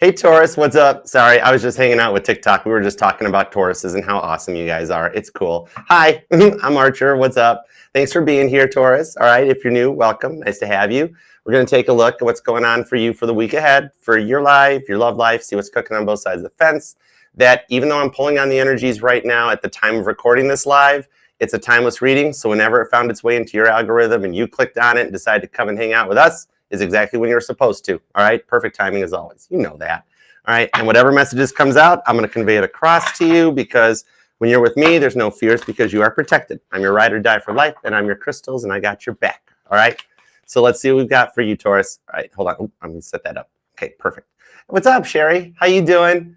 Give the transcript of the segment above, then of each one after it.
Hey, Taurus, what's up? Sorry, I was just hanging out with TikTok. We were just talking about Tauruses and how awesome you guys are. It's cool. Hi, I'm Archer. What's up? Thanks for being here, Taurus. All right, if you're new, welcome. Nice to have you. We're going to take a look at what's going on for you for the week ahead, for your life, your love life, see what's cooking on both sides of the fence. That even though I'm pulling on the energies right now at the time of recording this live, it's a timeless reading. So whenever it found its way into your algorithm and you clicked on it and decided to come and hang out with us, is exactly when you're supposed to. All right, perfect timing as always. You know that. All right, and whatever messages comes out, I'm going to convey it across to you, because when you're with me, there's no fears because you are protected. I'm your ride or die for life, and I'm your crystals, and I got your back. All right, so let's see what we've got for you, Taurus. All right, hold on. Ooh, I'm going to set that up. Okay, perfect. What's up, Sherry? How you doing?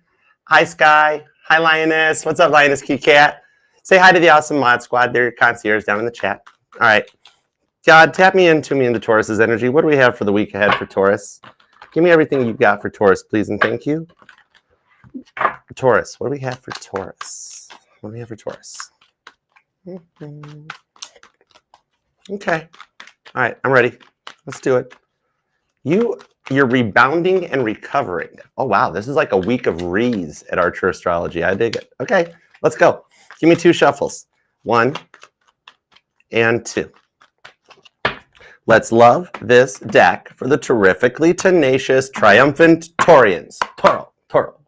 Hi, Sky. Hi, Lioness. What's up, Lioness Key Cat? Say hi to the awesome mod squad. They're your concierge down in the chat. All right. God, tap me into Taurus's energy. What do we have for the week ahead for Taurus? Give me everything you've got for Taurus, please, and thank you. Taurus, what do we have for Taurus? What do we have for Taurus? Okay. All right, I'm ready. Let's do it. You're rebounding and recovering. Oh, wow. This is like a week of re's at Archer Astrology. I dig it. Okay, let's go. Give me 2 shuffles. 1 and 2. Let's love this deck for the terrifically tenacious, triumphant Taurians. Toro.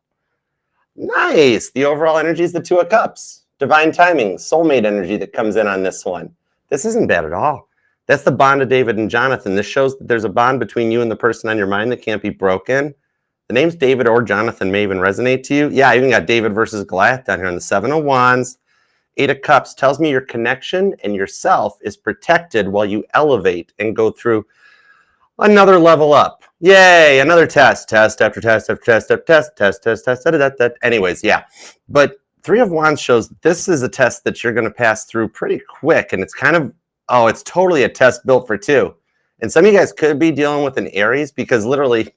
Nice. The overall energy is the 2 of Cups. Divine timing, soulmate energy that comes in on this one. This isn't bad at all. That's the bond of David and Jonathan. This shows that there's a bond between you and the person on your mind that can't be broken. The names David or Jonathan may even resonate to you. Yeah, I even got David versus Goliath down here on the 7 of Wands. 8 of Cups tells me your connection and yourself is protected while you elevate and go through another level up. Yay, another test after test after test. Anyways, yeah. But 3 of Wands shows this is a test that you're going to pass through pretty quick, and it's kind of, it's totally a test built for 2. And some of you guys could be dealing with an Aries, because literally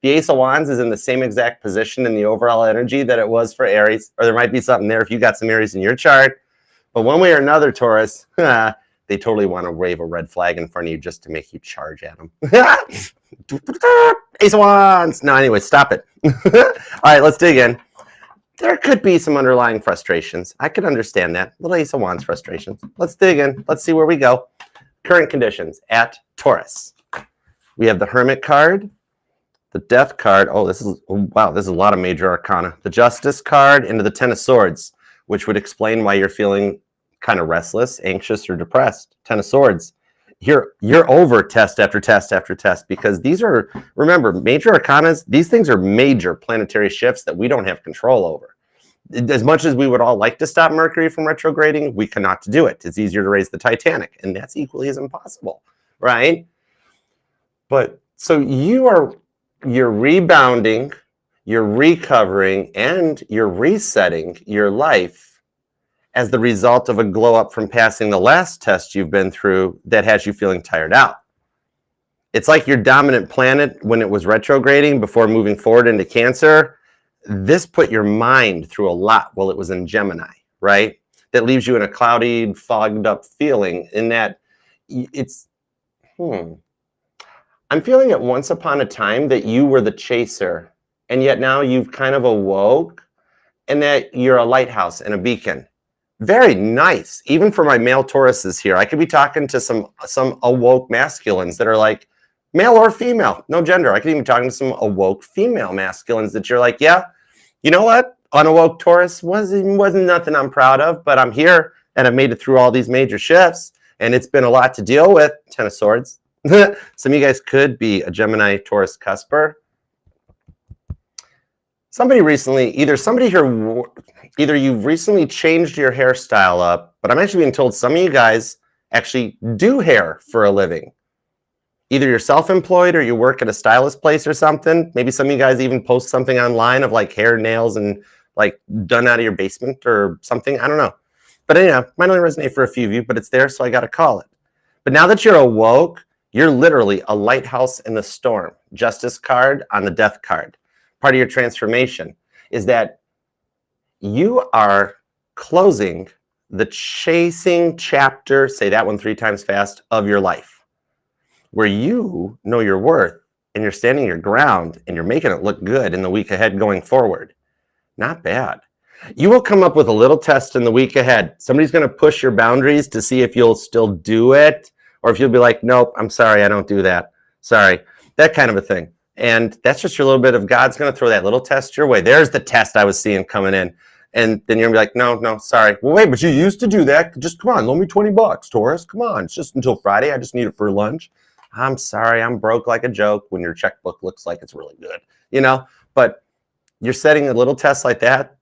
the Ace of Wands is in the same exact position in the overall energy that it was for Aries, or there might be something there if you got some Aries in your chart. But one way or another, Taurus, they totally want to wave a red flag in front of you just to make you charge at them. Ace of Wands. No, anyway, stop it. All right, let's dig in. There could be some underlying frustrations. I could understand that. Little Ace of Wands frustrations. Let's dig in. Let's see where we go. Current conditions at Taurus. We have the Hermit card, the Death card. Oh, wow, this is a lot of major arcana. The Justice card into the 10 of Swords, which would explain why you're feeling kind of restless, anxious, or depressed. 10 of Swords. You're over test after test after test, because these are, remember, major arcanas, these things are major planetary shifts that we don't have control over. As much as we would all like to stop Mercury from retrograding, we cannot do it. It's easier to raise the Titanic, and that's equally as impossible, right? But so you're rebounding, you're recovering, and you're resetting your life as the result of a glow up from passing the last test you've been through that has you feeling tired out. It's like your dominant planet, when it was retrograding before moving forward into Cancer, this put your mind through a lot while it was in Gemini, right? That leaves you in a cloudy, fogged up feeling, in that it's, I'm feeling it once upon a time that you were the chaser, and yet now you've kind of awoke, and that you're a lighthouse and a beacon. Very nice. Even for my male Tauruses here, I could be talking to some awoke masculines that are like, male or female, no gender. I could even be talking to some awoke female masculines that you're like, yeah, you know what? Unawoke Taurus wasn't nothing I'm proud of, but I'm here and I've made it through all these major shifts, and it's been a lot to deal with. 10 of Swords. Some of you guys could be a Gemini Taurus cusper. Somebody recently, either you've recently changed your hairstyle up, but I'm actually being told some of you guys actually do hair for a living. Either you're self-employed or you work at a stylist place or something. Maybe some of you guys even post something online of like hair, nails, and like done out of your basement or something. I don't know. But anyhow, might only resonate for a few of you, but it's there, so I got to call it. But now that you're awoke, you're literally a lighthouse in the storm. Justice card on the Death card. Part of your transformation is that you are closing the chasing chapter, say that one 3 times fast, of your life, where you know your worth and you're standing your ground and you're making it look good in the week ahead going forward. Not bad. You will come up with a little test in the week ahead. Somebody's going to push your boundaries to see if you'll still do it, or if you'll be like, nope, I'm sorry, I don't do that. Sorry, that kind of a thing. And that's just your little bit of God's going to throw that little test your way. There's the test I was seeing coming in. And then you're going to be like, no, sorry. Well, wait, but you used to do that. Just come on, loan me $20, Taurus. Come on, it's just until Friday. I just need it for lunch. I'm sorry, I'm broke like a joke when your checkbook looks like it's really good, you know? But you're setting a little test like that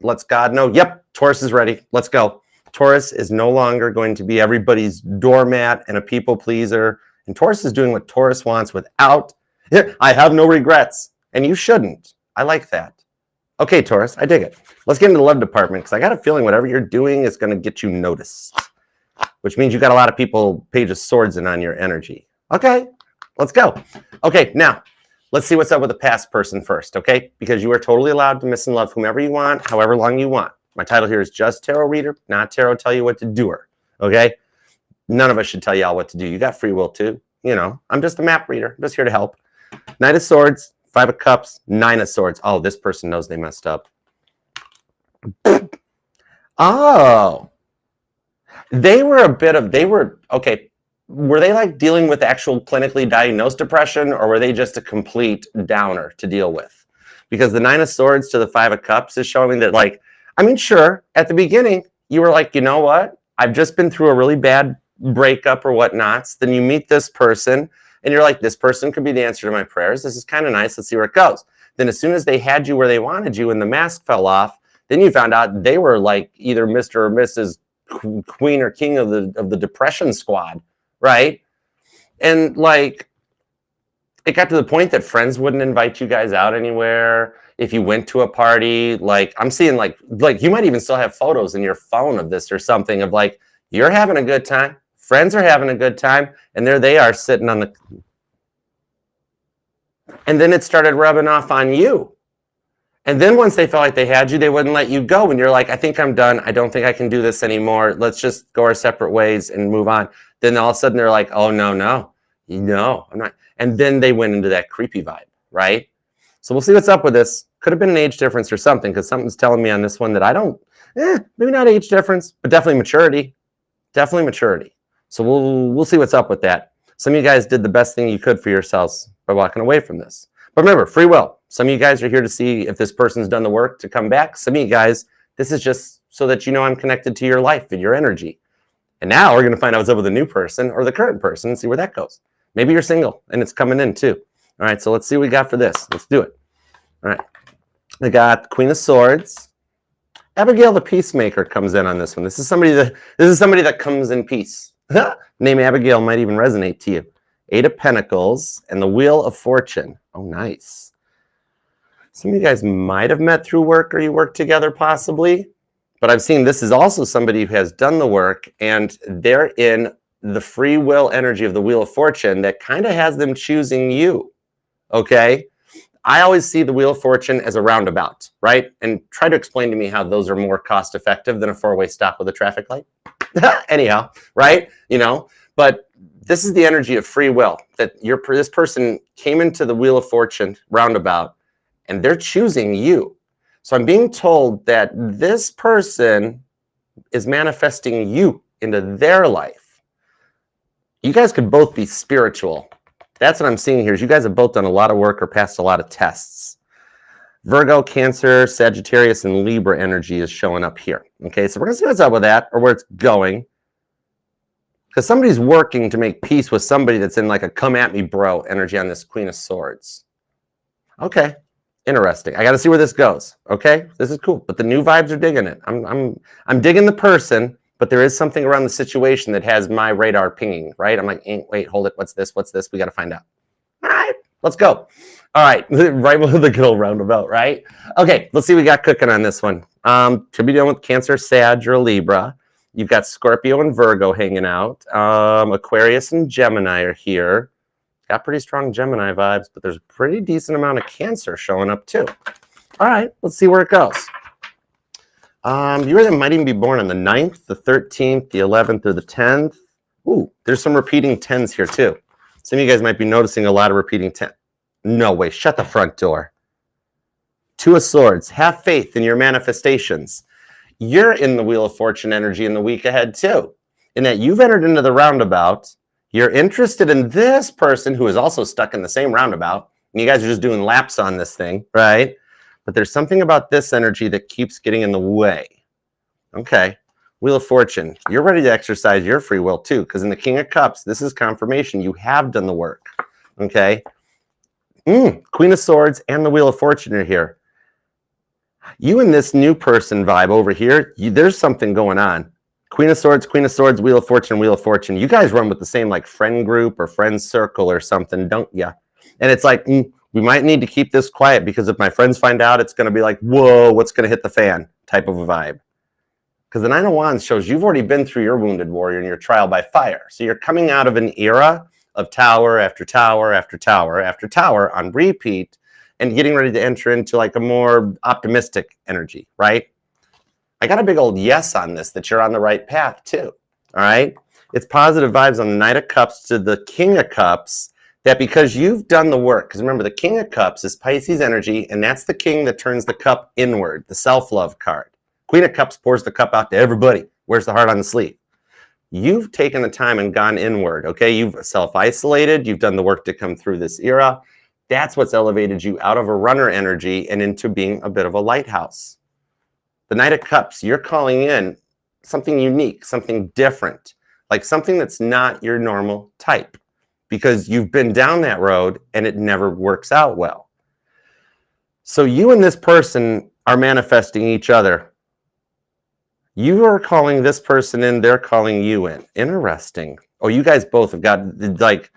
lets God know, yep, Taurus is ready. Let's go. Taurus is no longer going to be everybody's doormat and a people pleaser. And Taurus is doing what Taurus wants without, I have no regrets. And you shouldn't. I like that. Okay, Taurus, I dig it. Let's get into the love department, because I got a feeling whatever you're doing is going to get you noticed, which means you got a lot of people, Page of Swords, in on your energy. Okay, let's go. Okay, now, let's see what's up with the past person first, okay? Because you are totally allowed to miss and love whomever you want, however long you want. My title here is just Tarot Reader, not Tarot Tell You What to Do Her, okay? None of us should tell y'all what to do. You got free will too, you know. I'm just a map reader. I'm just here to help. Knight of Swords, 5 of Cups, 9 of Swords. Oh, this person knows they messed up. Oh. They were okay. Were they like dealing with actual clinically diagnosed depression, or were they just a complete downer to deal with? Because the 9 of Swords to the 5 of Cups is showing me that, like, I mean, sure, at the beginning, you were like, you know what? I've just been through a really bad breakup or whatnots. Then you meet this person, and you're like, this person could be the answer to my prayers. This is kind of nice. Let's see where it goes. Then as soon as they had you where they wanted you and the mask fell off, then you found out they were like either Mr. or Mrs. Queen or King of the depression squad. Right? And like, it got to the point that friends wouldn't invite you guys out anywhere. If you went to a party, like I'm seeing like you might even still have photos in your phone of this or something of like, you're having a good time. Friends are having a good time. And there they are sitting on the, and then it started rubbing off on you. And then once they felt like they had you, they wouldn't let you go. And you're like, I think I'm done. I don't think I can do this anymore. Let's just go our separate ways and move on. Then all of a sudden they're like, oh, no, I'm not. And then they went into that creepy vibe, right? So we'll see what's up with this. Could have been an age difference or something, because something's telling me on this one that I don't, maybe not age difference, but definitely maturity. Definitely maturity. So we'll see what's up with that. Some of you guys did the best thing you could for yourselves by walking away from this. But remember, free will. Some of you guys are here to see if this person's done the work to come back. Some of you guys, this is just so that you know I'm connected to your life and your energy. And now we're going to find out what's up with the new person or the current person and see where that goes. Maybe you're single and it's coming in too. All right, so let's see what we got for this. Let's do it. All right. I got Queen of Swords. Abigail the Peacemaker comes in on this one. This is somebody that comes in peace. Name Abigail might even resonate to you. 8 of Pentacles and the Wheel of Fortune. Oh, nice. Some of you guys might have met through work, or you work together possibly. But I've seen this is also somebody who has done the work, and they're in the free will energy of the Wheel of Fortune that kind of has them choosing you, okay? I always see the Wheel of Fortune as a roundabout, right? And try to explain to me how those are more cost-effective than a 4-way stop with a traffic light. Anyhow, right? You know, but this is the energy of free will, that this person came into the Wheel of Fortune roundabout, and they're choosing you. So I'm being told that this person is manifesting you into their life. You guys could both be spiritual. That's what I'm seeing here, is you guys have both done a lot of work or passed a lot of tests. Virgo, Cancer, Sagittarius, and Libra energy is showing up here. Okay, so we're going to see what's up with that, or where it's going. Because somebody's working to make peace with somebody that's in like a come at me bro energy on this Queen of Swords. Okay. Interesting. I got to see where this goes. Okay, this is cool, but the new vibes are digging it. I'm digging the person, but there is something around the situation that has my radar pinging. Right? I'm like, wait, hold it. What's this? What's this? We got to find out. All right, let's go. All right, right with the good old roundabout. Right? Okay, let's see what we got cooking on this one. Should be dealing with Cancer, Sag, or Libra. You've got Scorpio and Virgo hanging out. Aquarius and Gemini are here. Got pretty strong Gemini vibes, but there's a pretty decent amount of Cancer showing up too. All right, let's see where it goes. You guys might even be born on the 9th, the 13th, the 11th, or the 10th. Ooh, there's some repeating 10s here too. Some of you guys might be noticing a lot of repeating 10. No way. Shut the front door. Two of Swords. Have faith in your manifestations. You're in the Wheel of Fortune energy in the week ahead too, in that you've entered into the roundabout. You're interested in this person who is also stuck in the same roundabout, and you guys are just doing laps on this thing, right? But there's something about this energy that keeps getting in the way. Okay. Wheel of Fortune. You're ready to exercise your free will too, because in the King of Cups, this is confirmation. You have done the work. Okay. Queen of Swords and the Wheel of Fortune are here. You and this new person vibe over here, there's something going on. Queen of Swords, Wheel of Fortune, Wheel of Fortune. You guys run with the same like friend group or friend circle or something, don't ya? And it's like, we might need to keep this quiet because if my friends find out, it's going to be like, whoa, what's going to hit the fan type of a vibe. Because the Nine of Wands shows you've already been through your wounded warrior and your trial by fire. So you're coming out of an era of tower after tower after tower after tower on repeat and getting ready to enter into like a more optimistic energy, right? I got a big old yes on this, that you're on the right path too, all right? It's positive vibes on the Knight of Cups to the King of Cups, that because you've done the work, because remember the King of Cups is Pisces energy, and that's the king that turns the cup inward, the self-love card. Queen of Cups pours the cup out to everybody, wears the heart on the sleeve. You've taken the time and gone inward, okay? You've self-isolated, you've done the work to come through this era. That's what's elevated you out of a runner energy and into being a bit of a lighthouse. The Knight of Cups, you're calling in something unique, something different, like something that's not your normal type, because you've been down that road and it never works out well. So you and this person are manifesting each other. You are calling this person in, they're calling you in. Interesting. Oh, you guys both have got, like,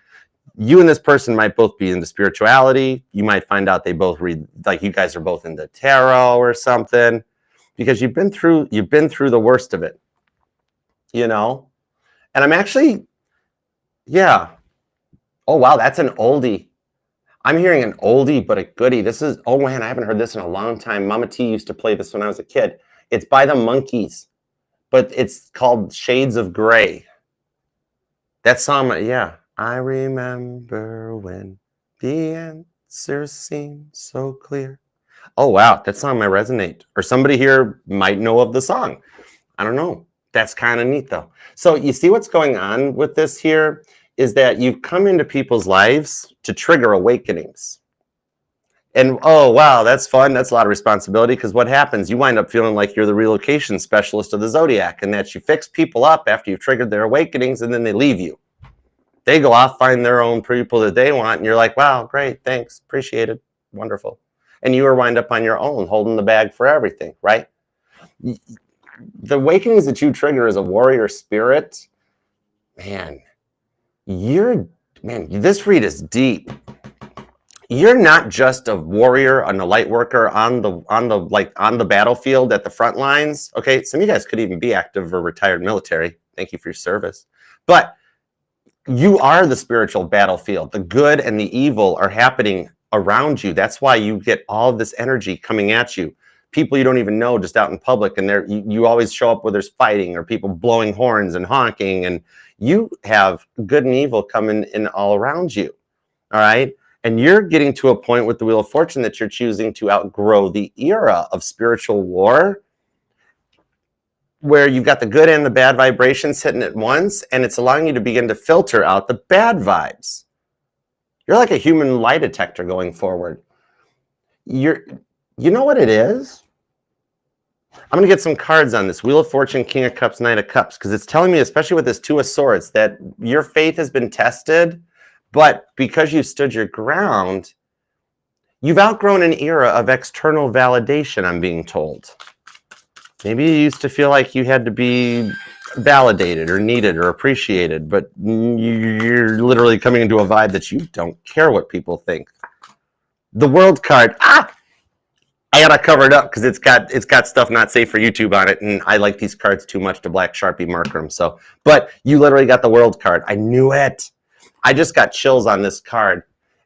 you and this person might both be into spirituality. You might find out they both read, like you guys are both into tarot or something, because you've been through the worst of it, you know? And I'm actually, yeah. Oh, wow, that's an oldie. I'm hearing an oldie, but a goodie. This is, oh man, I haven't heard this in a long time. Mama T used to play this when I was a kid. It's by the Monkees, but it's called Shades of Grey. That song, yeah. I remember when the answers seemed so clear. Oh, wow, that song might resonate. Or somebody here might know of the song. I don't know. That's kind of neat, though. So you see what's going on with this here is that you've come into people's lives to trigger awakenings. And, oh, wow, that's fun. That's a lot of responsibility, because what happens? You wind up feeling like you're the relocation specialist of the Zodiac, and that you fix people up after you've triggered their awakenings, and then they leave you. They go off, find their own people that they want, and you're like, wow, great, thanks, appreciate it, wonderful. And you are wind up on your own, holding the bag for everything, right? The awakenings that you trigger as a warrior spirit, man, this read is deep. You're not just a warrior and a light worker on the battlefield at the front lines. Okay, some of you guys could even be active or retired military. Thank you for your service. But you are the spiritual battlefield. The good and the evil are happening around you. That's why you get all of this energy coming at you. People you don't even know just out in public, and you always show up where there's fighting or people blowing horns and honking, and you have good and evil coming in all around you. All right? And you're getting to a point with the Wheel of Fortune that you're choosing to outgrow the era of spiritual war, where you've got the good and the bad vibrations hitting at once, and it's allowing you to begin to filter out the bad vibes. You're like a human lie detector going forward. You know what it is? I'm going to get some cards on this. Wheel of Fortune, King of Cups, Knight of Cups, because it's telling me, especially with this Two of Swords, that your faith has been tested, but because you stood your ground, you've outgrown an era of external validation, I'm being told. Maybe you used to feel like you had to be validated or needed or appreciated, but you're literally coming into a vibe that you don't care what people think. The World card, I gotta cover it up because it's got stuff not safe for YouTube on it, and I like these cards too much to black Sharpie marker them. So, but you literally got the World card. I knew it. I just got chills on this card.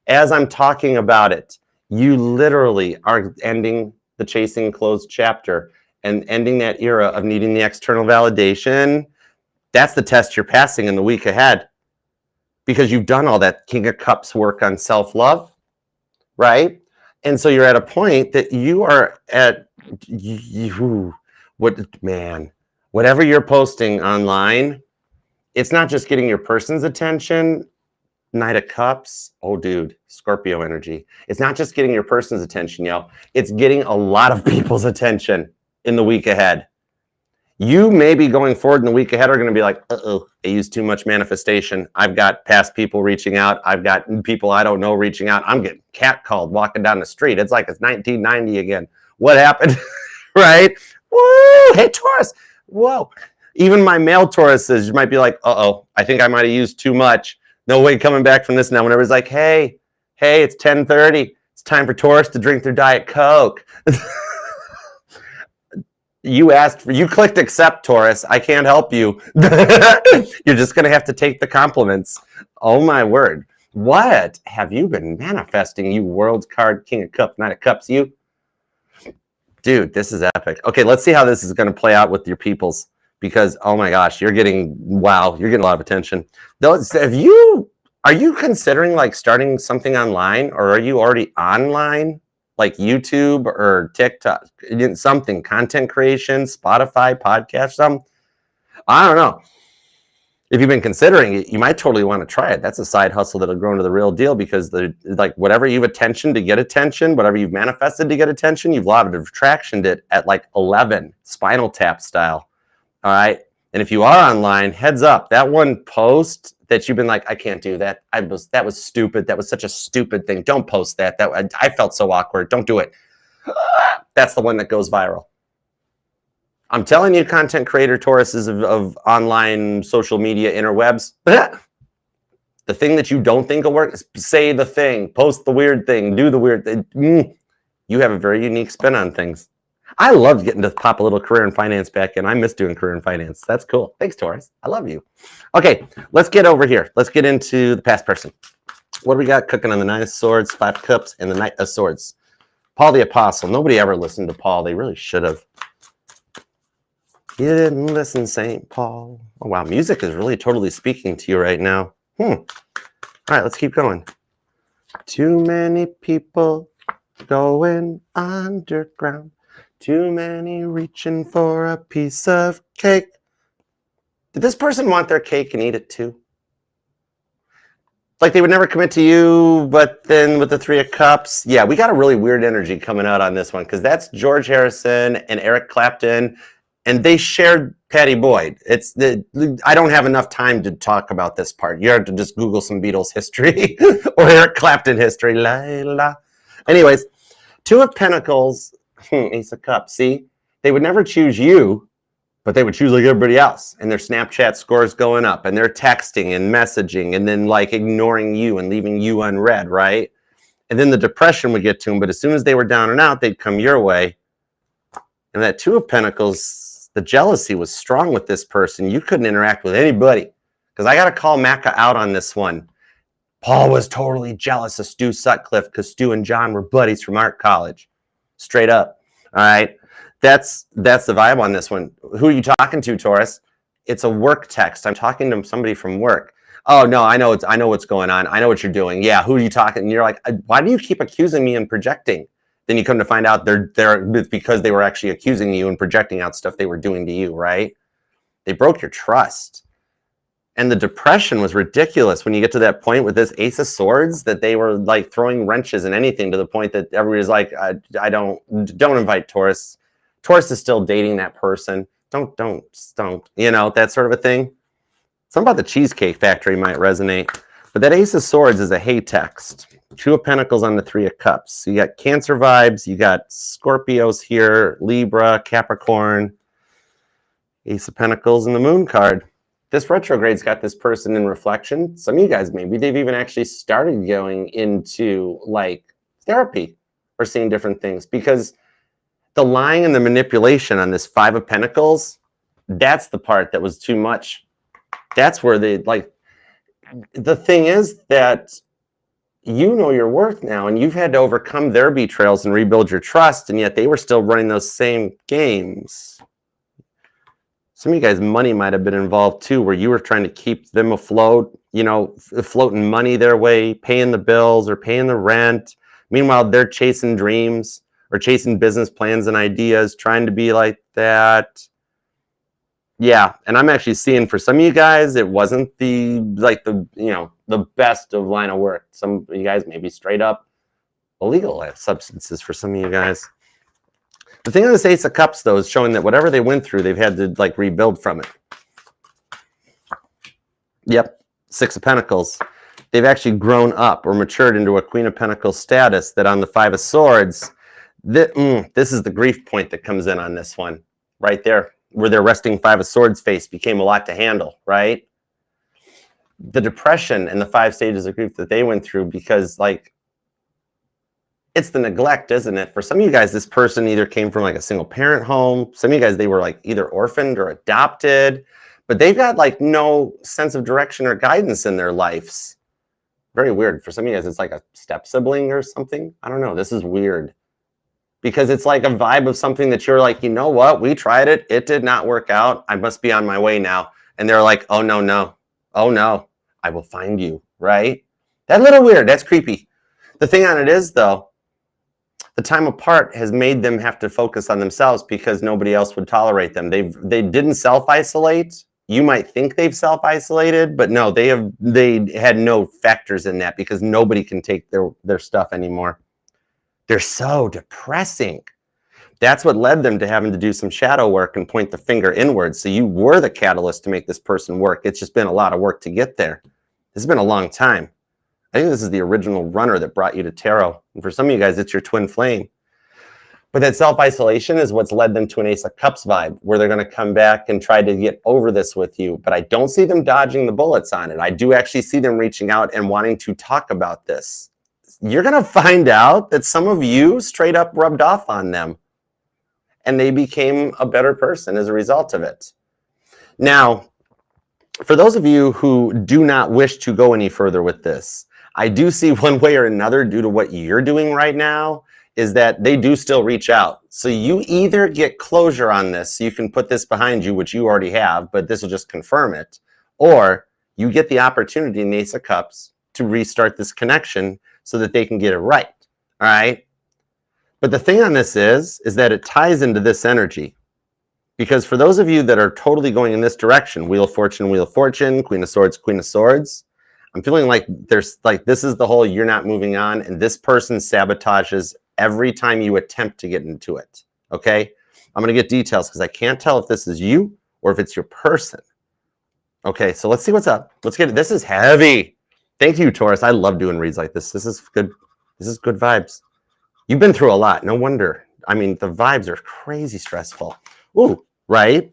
As I'm talking about it, you literally are ending the Chasing Closed chapter and ending that era of needing the external validation. That's the test you're passing in the week ahead, because you've done all that King of Cups work on self-love. right? And so you're at a point that you are at, whatever you're posting online, it's not just getting your person's attention. Knight of Cups, oh dude, Scorpio energy. It's not just getting your person's attention, yo. It's getting a lot of people's attention in the week ahead. You maybe going forward in the week ahead are going to be like, uh-oh, I used too much manifestation. I've got past people reaching out. I've got people I don't know reaching out. I'm getting catcalled walking down the street. It's like it's 1990 again. What happened? Right? Woo! Hey, Taurus. Whoa. Even my male Tauruses, you might be like, uh-oh, I think I might have used too much. No way coming back from this now. Whenever it's like, hey, it's 10:30. It's time for Taurus to drink their Diet Coke. You clicked accept, Taurus. I can't help you. You're just going to have to take the compliments. Oh, my word. What have you been manifesting, you world card, King of Cups, Knight of Cups, you? Dude, this is epic. Okay, let's see how this is going to play out with your peoples. Because, oh my gosh, you're getting a lot of attention. Are you considering like starting something online, or are you already online? Like YouTube or TikTok, something, content creation, Spotify, podcast, something. I don't know. If you've been considering it, you might totally want to try it. That's a side hustle that'll grow into the real deal, because whatever you've attention to get attention, whatever you've manifested to get attention, you've law of attraction it at like 11, Spinal Tap style. All right. And if you are online, heads up, that one post that you've been like, I can't do that. That was stupid. That was such a stupid thing. Don't post that. I felt so awkward. Don't do it. That's the one that goes viral. I'm telling you, content creator Tauruses of online social media interwebs, the thing that you don't think will work, say the thing, post the weird thing, do the weird thing. You have a very unique spin on things. I love getting to pop a little career in finance back in. I miss doing career in finance. That's cool. Thanks, Taurus. I love you. Okay, let's get over here. Let's get into the past person. What do we got cooking on the Nine of Swords, Five of Cups, and the Knight of Swords? Paul the Apostle. Nobody ever listened to Paul. They really should have. You didn't listen, St. Paul. Oh, wow. Music is really totally speaking to you right now. All right, let's keep going. Too many people going underground. Too many reaching for a piece of cake. Did this person want their cake and eat it too? Like they would never commit to you, but then with the Three of Cups, yeah, we got a really weird energy coming out on this one, because that's George Harrison and Eric Clapton, and they shared Patty Boyd. I don't have enough time to talk about this part. You have to just Google some Beatles history or Eric Clapton history. La, la. Anyways, Two of Pentacles, Ace of Cups. See, they would never choose you, but they would choose like everybody else, and their Snapchat scores going up, and they're texting and messaging, and then like ignoring you and leaving you unread, right? And then the depression would get to them, but as soon as they were down and out, they'd come your way. And that Two of Pentacles, the jealousy was strong with this person. You couldn't interact with anybody, because I got to call Macca out on this one. Paul was totally jealous of Stu Sutcliffe because Stu and John were buddies from art college. Straight up. All right. That's the vibe on this one. Who are you talking to, Taurus? It's a work text. I'm talking to somebody from work. Oh no, I know what's going on. I know what you're doing. Yeah, who are you talking? And you're like, why do you keep accusing me and projecting? Then you come to find out it's because they were actually accusing you and projecting out stuff they were doing to you, right? They broke your trust. And the depression was ridiculous when you get to that point with this Ace of Swords, that they were like throwing wrenches in anything, to the point that everybody's like, I don't invite Taurus. Taurus is still dating that person. Don't, you know, that sort of a thing. Something about the Cheesecake Factory might resonate. But that Ace of Swords is a hey text. Two of Pentacles on the Three of Cups. So you got Cancer vibes. You got Scorpios here, Libra, Capricorn, Ace of Pentacles, and the Moon card. This retrograde's got this person in reflection. Some of you guys, maybe they've even actually started going into like therapy or seeing different things, because the lying and the manipulation on this Five of Pentacles, that's the part that was too much. That's where the thing is that you know your worth now, and you've had to overcome their betrayals and rebuild your trust, and yet they were still running those same games. Some of you guys' money might have been involved too, where you were trying to keep them afloat, you know, floating money their way, paying the bills or paying the rent, Meanwhile, they're chasing dreams or chasing business plans and ideas, trying to be like that. Yeah, and I'm actually seeing for some of you guys, it wasn't the best of line of work. Some of you guys maybe straight up illegal substances for some of you guys. The thing on this Ace of Cups, though, is showing that whatever they went through, they've had to like rebuild from it. Yep, Six of Pentacles. They've actually grown up or matured into a Queen of Pentacles status that on the Five of Swords, this is the grief point that comes in on this one right there, where their resting Five of Swords face became a lot to handle, right? The depression and the 5 stages of grief that they went through, because like, it's the neglect, isn't it? For some of you guys, this person either came from like a single parent home. Some of you guys, they were like either orphaned or adopted, but they've got like no sense of direction or guidance in their lives. Very weird. For some of you guys, it's like a step sibling or something. I don't know. This is weird because it's like a vibe of something that you're like, you know what? We tried it. It did not work out. I must be on my way now. And they're like, oh, no, no. Oh, no. I will find you, right? That's a little weird. That's creepy. The thing on it is, though, the time apart has made them have to focus on themselves because nobody else would tolerate them. They didn't self-isolate. You might think they've self-isolated, but no, they had no factors in that because nobody can take their stuff anymore. They're so depressing. That's what led them to having to do some shadow work and point the finger inwards. So you were the catalyst to make this person work. It's just been a lot of work to get there. This has been a long time. I think this is the original runner that brought you to tarot. And for some of you guys, it's your twin flame. But that self-isolation is what's led them to an Ace of Cups vibe, where they're going to come back and try to get over this with you. But I don't see them dodging the bullets on it. I do actually see them reaching out and wanting to talk about this. You're going to find out that some of you straight up rubbed off on them. And they became a better person as a result of it. Now, for those of you who do not wish to go any further with this, I do see one way or another, due to what you're doing right now, is that they do still reach out. So you either get closure on this, so you can put this behind you, which you already have, but this will just confirm it, or you get the opportunity in the Ace of Cups to restart this connection so that they can get it right, all right? But the thing on this is that it ties into this energy. Because for those of you that are totally going in this direction, Wheel of Fortune, Queen of Swords, I'm feeling like there's like, this is the whole you're not moving on, and this person sabotages every time you attempt to get into it, okay? I'm going to get details because I can't tell if this is you or if it's your person. Okay, so let's see what's up. Let's get it. This is heavy. Thank you, Taurus. I love doing reads like this. This is good. This is good vibes. You've been through a lot. No wonder. I mean, the vibes are crazy stressful. Ooh, right?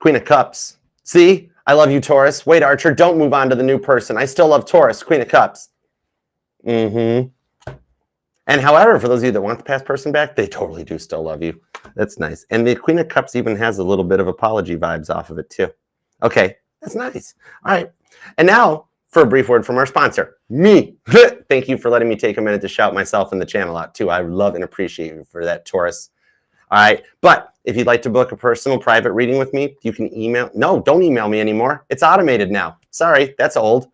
Queen of Cups. See? I love you, Taurus. Wait, Archer, don't move on to the new person. I still love Taurus. Queen of Cups. And however, for those of you that want the past person back, they totally do still love you. That's nice. And the Queen of Cups even has a little bit of apology vibes off of it, too. Okay, that's nice. All right. And now, for a brief word from our sponsor, me. Thank you for letting me take a minute to shout myself in the channel out, too. I love and appreciate you for that, Taurus. All right. But if you'd like to book a personal private reading with me, you can email. No, don't email me anymore. It's automated now. Sorry, that's old.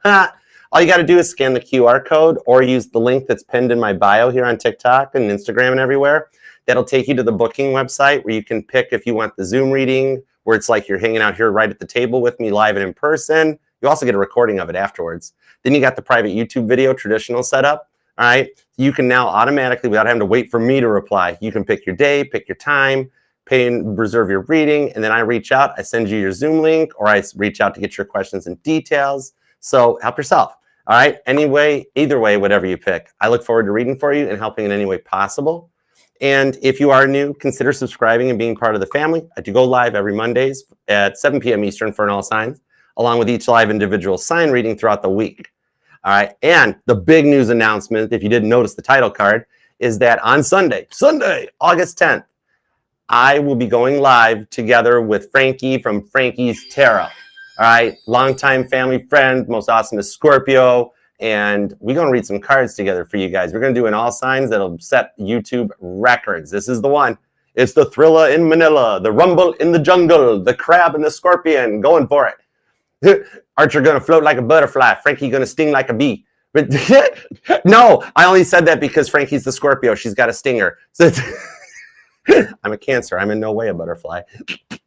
All you got to do is scan the QR code or use the link that's pinned in my bio here on TikTok and Instagram and everywhere. That'll take you to the booking website where you can pick if you want the Zoom reading, where it's like you're hanging out here right at the table with me live and in person. You also get a recording of it afterwards. Then you got the private YouTube video, traditional setup. All right. You can now automatically, without having to wait for me to reply, you can pick your day, pick your time, pay and reserve your reading. And then I reach out, I send you your Zoom link, or I reach out to get your questions and details. So help yourself. All right. Anyway, either way, whatever you pick. I look forward to reading for you and helping in any way possible. And if you are new, consider subscribing and being part of the family. I do go live every Mondays at 7 p.m. Eastern for all signs, along with each live individual sign reading throughout the week. All right. And the big news announcement, if you didn't notice the title card, is that on Sunday, August 10th, I will be going live together with Frankie from Frankie's Tarot. All right. Longtime family friend, most awesome Scorpio. And we're going to read some cards together for you guys. We're going to do an all signs that'll set YouTube records. This is the one. It's the Thriller in Manila, the Rumble in the Jungle, the Crab and the Scorpion. Going for it. Archer going to float like a butterfly. Frankie going to sting like a bee. But no, I only said that because Frankie's the Scorpio. She's got a stinger. So I'm a Cancer. I'm in no way a butterfly.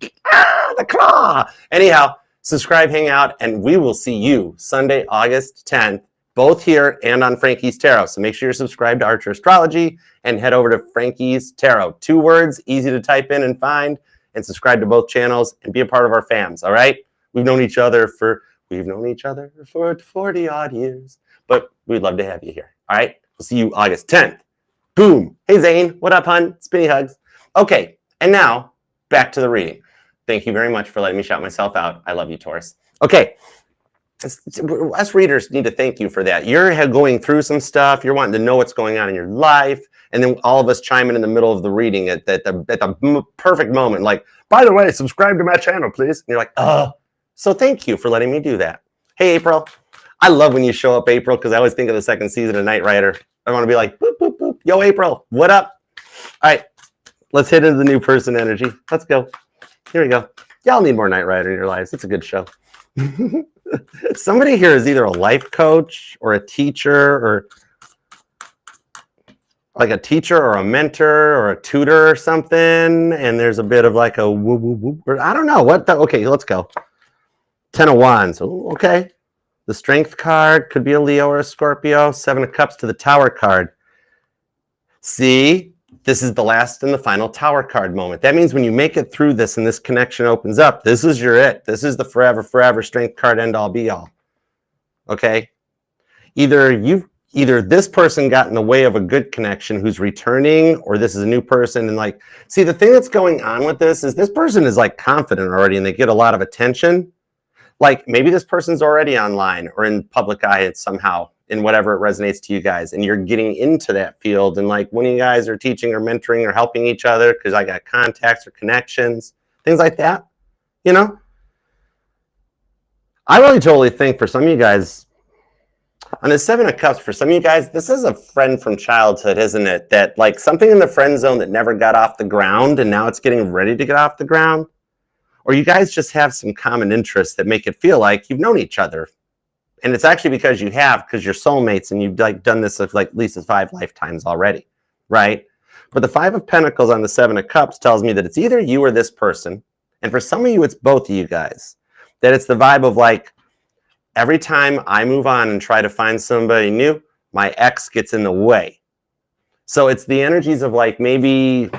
The claw. Anyhow, subscribe, hang out, and we will see you Sunday, August 10th, both here and on Frankie's Tarot. So make sure you're subscribed to Archer Astrology and head over to Frankie's Tarot. 2 words, easy to type in and find, and subscribe to both channels and be a part of our fams, all right? We've known each other for 40 odd years, but we'd love to have you here, all right? We'll see you August 10th. Boom. Hey, Zane. What up, hun? Spinny hugs. Okay, and now back to the reading. Thank you very much for letting me shout myself out. I love you, Taurus. Okay, us readers need to thank you for that. You're going through some stuff. You're wanting to know what's going on in your life. And then all of us chime in the middle of the reading at the perfect moment. Like, by the way, subscribe to my channel, please. And you're like, oh. So thank you for letting me do that. Hey, April. I love when you show up, April, because I always think of the second season of Knight Rider. I want to be like, boop, boop, boop. Yo, April, what up? All right, let's hit into the new person energy. Let's go. Here we go. Y'all need more Knight Rider in your lives. It's a good show. Somebody here is either a life coach or a teacher or like a teacher or a mentor or a tutor or something. And there's a bit of like a woo, woo, woo, or I don't know what the, okay, let's go. 10 of Wands. Ooh, okay. The Strength card could be a Leo or a Scorpio. 7 of Cups to the Tower card. See? This is the last and the final Tower card moment. That means when you make it through this and this connection opens up, this is your it. This is the forever Strength card, end all be all. Okay? Either this person got in the way of a good connection who's returning, or this is a new person. And like, see, the thing that's going on with this is this person is like confident already and they get a lot of attention. Like maybe this person's already online or in public eye somehow, in whatever it resonates to you guys, and you're getting into that field, and like when you guys are teaching or mentoring or helping each other because I got contacts or connections, things like that, you know. I really totally think for some of you guys, on the 7 of Cups, for some of you guys, this is a friend from childhood, isn't it? That like something in the friend zone that never got off the ground and now it's getting ready to get off the ground. Or you guys just have some common interests that make it feel like you've known each other. And it's actually because you're soulmates and you've like done this like at least 5 lifetimes already, right? But the 5 of Pentacles on the 7 of Cups tells me that it's either you or this person. And for some of you, it's both of you guys. That it's the vibe of like, every time I move on and try to find somebody new, my ex gets in the way. So it's the energies of like maybe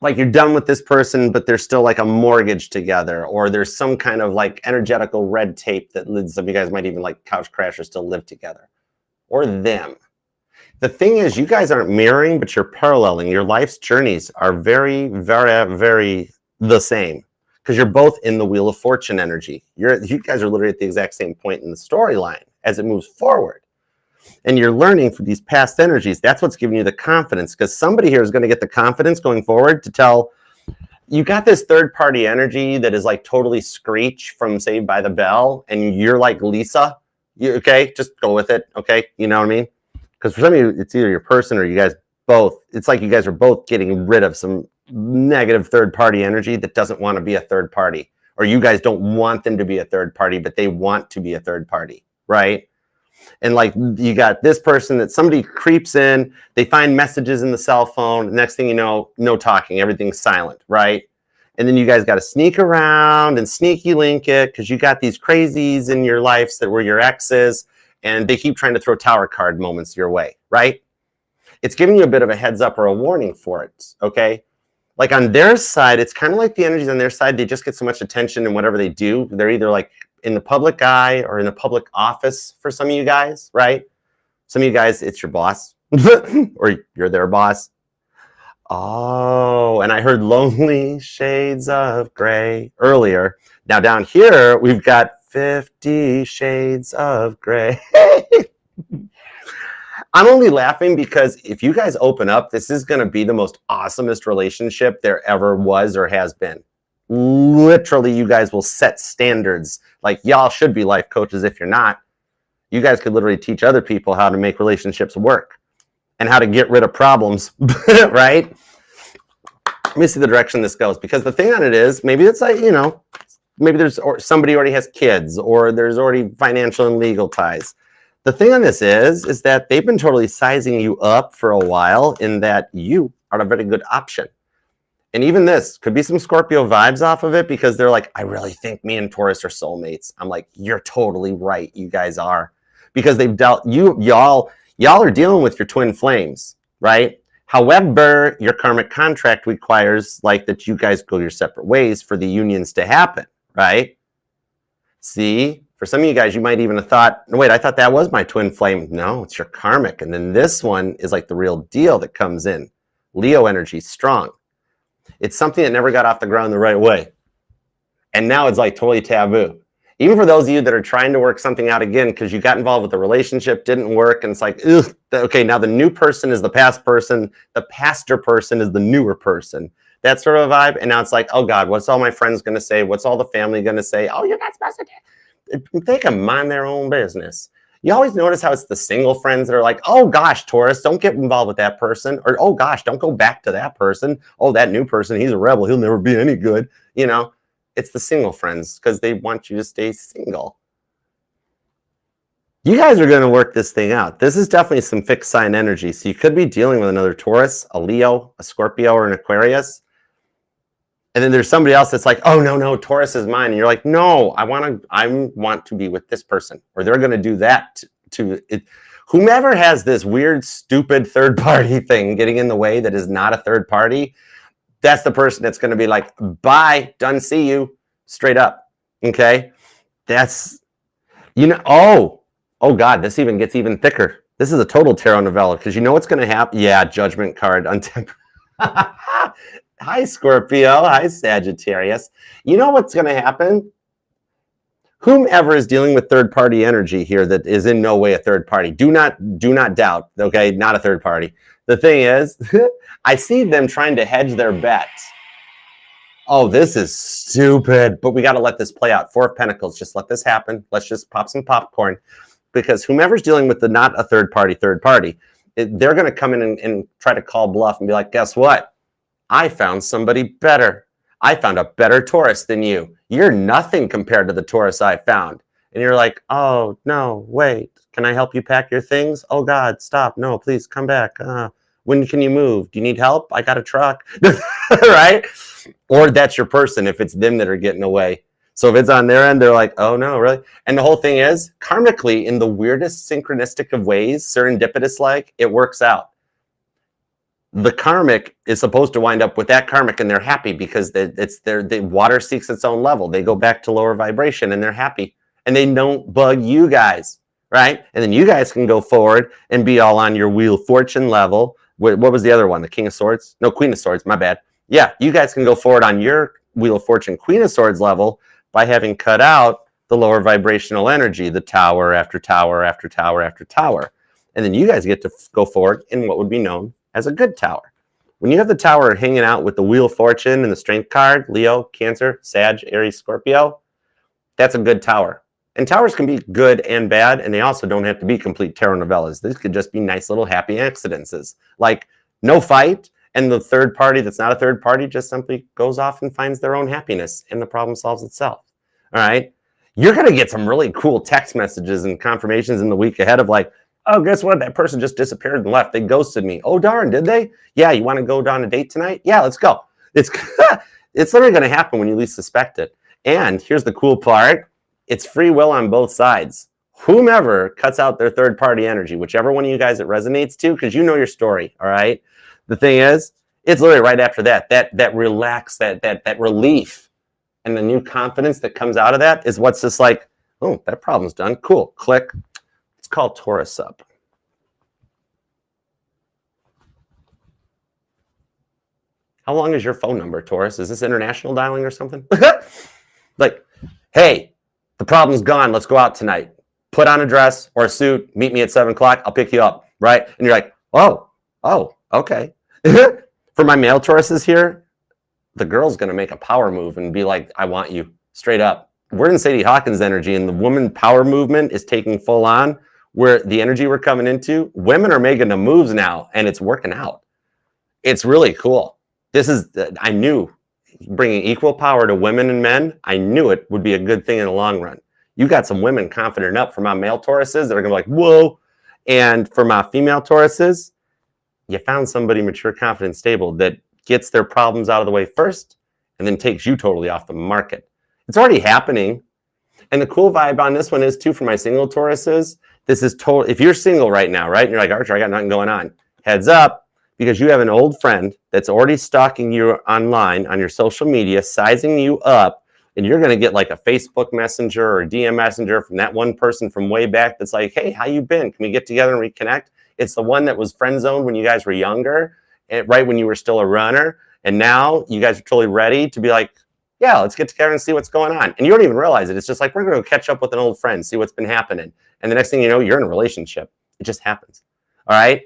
like you're done with this person, but there's still like a mortgage together, or there's some kind of like energetical red tape that leads, some of you guys might even like couch crashers still live together, or them. The thing is, you guys aren't mirroring, but you're paralleling. Your life's journeys are very the same because you're both in the Wheel of Fortune energy. You guys are literally at the exact same point in the storyline as it moves forward. And you're learning from these past energies. That's what's giving you the confidence, because somebody here is going to get the confidence going forward to tell you got this third party energy that is like totally Screech from Saved by the Bell. And you're like Lisa. Okay, just go with it. Okay, you know what I mean? Because for some of you, it's either your person or you guys both. It's like you guys are both getting rid of some negative third party energy that doesn't want to be a third party. Or you guys don't want them to be a third party, but they want to be a third party, right? And like you got this person that somebody creeps in, they find messages in the cell phone. Next thing you know, no talking, everything's silent, right? And then you guys got to sneak around and sneaky link it because you got these crazies in your lives that were your exes, and they keep trying to throw Tower card moments your way, right? It's giving you a bit of a heads up or a warning for it, okay? Like on their side, it's kind of like the energies on their side, they just get so much attention in whatever they do. They're either like in the public eye or in the public office for some of you guys, right? Some of you guys, it's your boss or you're their boss. Oh, and I heard Lonely Shades of Grey earlier. Now down here, we've got 50 Shades of Grey. I'm only laughing because if you guys open up, this is going to be the most awesomest relationship there ever was or has been. Literally, you guys will set standards. Like, y'all should be life coaches if you're not. You guys could literally teach other people how to make relationships work and how to get rid of problems, right? Let me see the direction this goes, because the thing on it is, maybe it's like, you know, maybe there's somebody already has kids, or there's already financial and legal ties. The thing on this is that they've been totally sizing you up for a while in that you are a very good option. And even this could be some Scorpio vibes off of it because they're like, I really think me and Taurus are soulmates. I'm like, you're totally right. You guys are. Because they've dealt, y'all are dealing with your twin flames, right? However, your karmic contract requires like that you guys go your separate ways for the unions to happen, right? See, for some of you guys, you might even have thought, no, wait, I thought that was my twin flame. No, it's your karmic. And then this one is like the real deal that comes in. Leo energy, strong. It's something that never got off the ground the right way. And now it's like totally taboo. Even for those of you that are trying to work something out again because you got involved with a relationship, didn't work, and it's like, ugh, okay, now the new person is the past person, the pastor person is the newer person. That sort of vibe. And now it's like, oh God, what's all my friends going to say? What's all the family going to say? Oh, you're not supposed to. They can mind their own business. You always notice how it's the single friends that are like, oh gosh, Taurus, don't get involved with that person. Or, oh gosh, don't go back to that person. Oh, that new person, he's a rebel. He'll never be any good. You know, it's the single friends because they want you to stay single. You guys are going to work this thing out. This is definitely some fixed sign energy. So you could be dealing with another Taurus, a Leo, a Scorpio, or an Aquarius. And then there's somebody else that's like, oh, no, Taurus is mine. And you're like, no, I want to be with this person. Or they're going to do that to it. Whomever has this weird, stupid third party thing getting in the way that is not a third party, that's the person that's going to be like, bye, done, see you, straight up. Okay? That's, you know, oh God, this even gets even thicker. This is a total tarot novella because you know what's going to happen? Yeah, judgment card, untempered. Hi, Scorpio. Hi, Sagittarius. You know what's going to happen? Whomever is dealing with third-party energy here that is in no way a third party, do not doubt, okay? Not a third party. The thing is, I see them trying to hedge their bets. Oh, this is stupid, but we got to let this play out. Four of Pentacles, just let this happen. Let's just pop some popcorn because whomever's dealing with the not a third party, they're going to come in and try to call bluff and be like, guess what? I found somebody better. I found a better Taurus than you. You're nothing compared to the Taurus I found. And you're like, oh, no, wait. Can I help you pack your things? Oh, God, stop. No, please come back. When can you move? Do you need help? I got a truck. Right? Or that's your person if it's them that are getting away. So if it's on their end, they're like, oh, no, really? And the whole thing is, karmically, in the weirdest synchronistic of ways, serendipitous-like, it works out. The karmic is supposed to wind up with that karmic and they're happy because the water seeks its own level. They go back to lower vibration and they're happy and they don't bug you guys, right? And then you guys can go forward and be all on your Wheel of Fortune level. What was the other one? The King of Swords? No, Queen of Swords, my bad. Yeah, you guys can go forward on your Wheel of Fortune Queen of Swords level by having cut out the lower vibrational energy, the tower after tower after tower after tower. And then you guys get to go forward in what would be known as a good tower. When you have the tower hanging out with the Wheel of Fortune and the Strength card, Leo, Cancer, Sag, Aries, Scorpio, that's a good tower. And towers can be good and bad, and they also don't have to be complete tarot novellas. These could just be nice little happy accidents. Like no fight, and the third party that's not a third party just simply goes off and finds their own happiness, and the problem solves itself. All right? You're going to get some really cool text messages and confirmations in the week ahead of like, oh, guess what? That person just disappeared and left. They ghosted me. Oh, darn, did they? Yeah, you want to go on a date tonight? Yeah, let's go. It's literally going to happen when you least suspect it. And here's the cool part. It's free will on both sides. Whomever cuts out their third-party energy, whichever one of you guys it resonates to, because you know your story, all right? The thing is, it's literally right after that relax, that relief, and the new confidence that comes out of that is what's just like, oh, that problem's done. Cool. Click. Call Taurus up. How long is your phone number, Taurus? Is this international dialing or something? Like, hey, the problem's gone. Let's go out tonight. Put on a dress or a suit. Meet me at 7 o'clock. I'll pick you up, right? And you're like, oh, okay. For my male Tauruses here, the girl's going to make a power move and be like, I want you, straight up. We're in Sadie Hawkins energy, and the woman power movement is taking full on. Where the energy we're coming into, women are making the moves now, and it's working out. It's really cool. This is, I knew bringing equal power to women and men, I knew it would be a good thing in the long run. You got some women confident up for my male Tauruses that are going to be like, whoa. And for my female Tauruses, you found somebody mature, confident, stable that gets their problems out of the way first and then takes you totally off the market. It's already happening. And the cool vibe on this one is too, for my single Tauruses, this is total. If you're single right now, right, and you're like, Archer, I got nothing going on, heads up, because you have an old friend that's already stalking you online on your social media, sizing you up, and you're going to get like a Facebook Messenger or a DM Messenger from that one person from way back that's like, hey, how you been? Can we get together and reconnect? It's the one that was friend zoned when you guys were younger, right when you were still a runner, and now you guys are totally ready to be like, yeah, let's get together and see what's going on. And you don't even realize it. It's just like, we're going to catch up with an old friend, see what's been happening. And the next thing you know, you're in a relationship. It just happens. All right.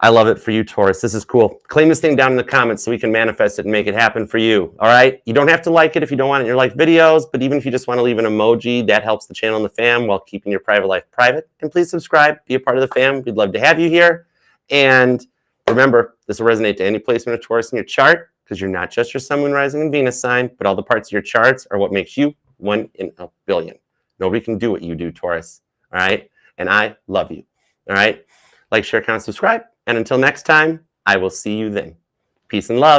I love it for you, Taurus. This is cool. Claim this thing down in the comments so we can manifest it and make it happen for you. All right. You don't have to like it if you don't want it in your like videos, but even if you just want to leave an emoji, that helps the channel and the fam while keeping your private life private. And please subscribe, be a part of the fam. We'd love to have you here. And remember, this will resonate to any placement of Taurus in your chart, because you're not just your sun, moon, rising, and Venus sign, but all the parts of your charts are what makes you 1 in a billion. Nobody can do what you do, Taurus. All right? And I love you. All right? Like, share, comment, subscribe. And until next time, I will see you then. Peace and love.